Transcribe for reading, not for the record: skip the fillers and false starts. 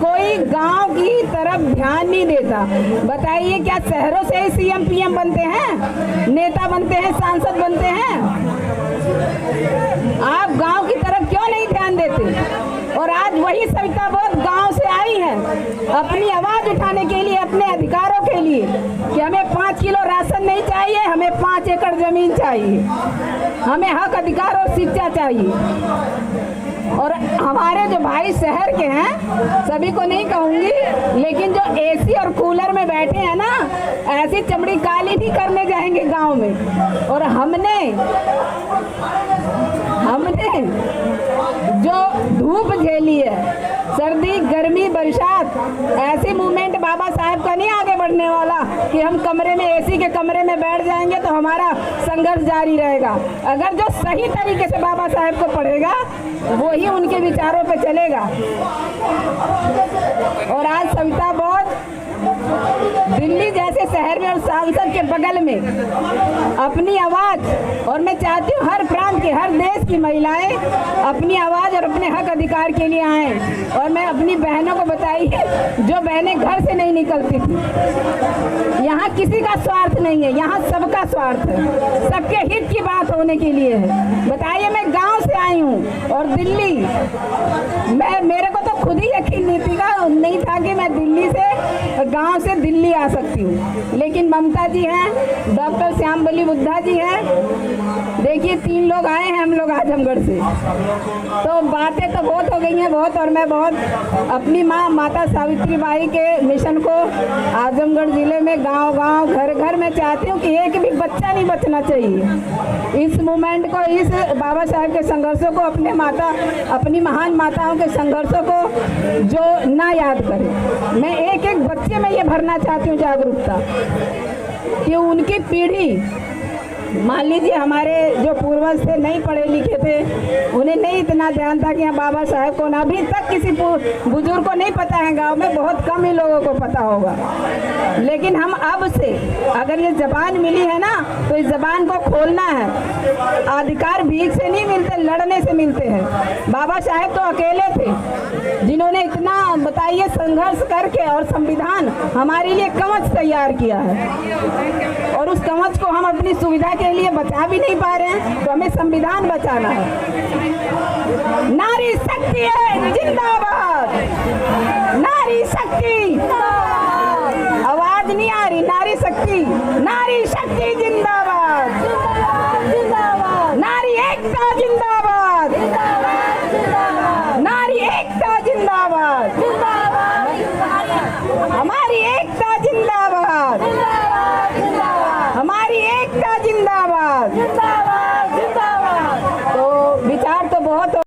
कोई गांव की तरफ ध्यान नहीं देता। बताइए क्या शहरों से ही सीएम पीएम बनते हैं, नेता बनते हैं, सांसद बनते हैं? आप गांव की तरफ क्यों नहीं ध्यान देते? और आज वही सविता बोध गांव से आई है अपनी आवाज उठाने के लिए, अपने अधिकारों के लिए, कि हमें 5 किलो राशन नहीं चाहिए, हमें 5 एकड़ जमीन चाहिए, हमें हक अधिकार और शिक्षा चाहिए। और हमारे जो भाई शहर के हैं, सभी को नहीं कहूंगी, लेकिन जो एसी और कूलर में बैठे हैं ना, ऐसी चमड़ी काली नहीं करने जाएंगे गांव में। और हमने जो धूप झेली है, सर्दी गर्मी बरसात, ऐसी मूवमेंट बाबा साहेब का नहीं आगे बढ़ने वाला कि हम कमरे में एसी के कमरे में बैठ जाएंगे तो हमारा संघर्ष जारी रहेगा। अगर जो सही तरीके से बाबा साहेब को पढ़ेगा वो ही उनके विचारों पे चलेगा। और आज सविता बोध दिल्ली जैसे शहर में और सांसद के बगल में अपनी आवाज, और मैं चाहती हूँ हर प्रांत के, हर देश की महिलाएं अपनी आवाज और अपने हक अधिकार के लिए आएं। और मैं अपनी बहनों को बताइए, जो बहनें घर से नहीं निकलती थी, यहाँ किसी का स्वार्थ नहीं है, यहाँ सबका स्वार्थ है, सबके हित की बात होने के लिए है। बताइए, मैं गांव से आई हूँ और दिल्ली, मेरे को तो खुद ही यकीन नहीं था कि मैं दिल्ली से, गांव से दिल्ली आ सकती हूँ। लेकिन ममता जी हैं, डॉक्टर श्यामबली बुद्धा जी हैं, देखिए 3 लोग आए हैं हम लोग आजमगढ़ से। तो बातें तो बहुत हो गई हैं बहुत, और मैं बहुत अपनी माता सावित्री बाई के मिशन को आजमगढ़ जिले में गांव-गांव, घर-घर में चाहती हूँ कि एक भी बच्चा नहीं बचना चाहिए। इस मूवमेंट को, इस बाबा साहेब के संघर्षों को, अपनी महान माताओं के संघर्षों को जो ना याद करे, मैं एक एक बच्चे में ये भरना चाहती हूँ जागरूकता, कि उनकी पीढ़ी, मान लीजिए हमारे जो पूर्वज थे नहीं पढ़े लिखे थे, उन्हें नहीं इतना ध्यान था कि हाँ बाबा साहेब को, ना अभी तक किसी बुजुर्ग को नहीं पता है, गांव में बहुत कम ही लोगों को पता होगा। लेकिन हम अब से, अगर ये जबान मिली है ना, तो इस जबान को खोलना है। अधिकार भीख से नहीं मिलते, लड़ने से मिलते हैं। बाबा साहेब तो अकेले थे जिन्होंने इतना, बताइए, संघर्ष करके और संविधान हमारे लिए कवच तैयार किया है, और उस कवच को हम अपनी सुविधा के लिए बचा भी नहीं पा रहे हैं, तो हमें संविधान बचाना है। नारी शक्ति है जिंदाबाद, नारी शक्ति, आवाज नहीं आ रही, नारी शक्ति, नारी शक्ति जिंदाबाद, नारी एकता जिंदाबाद, नारी एकता जिंदाबाद, हमारी एकता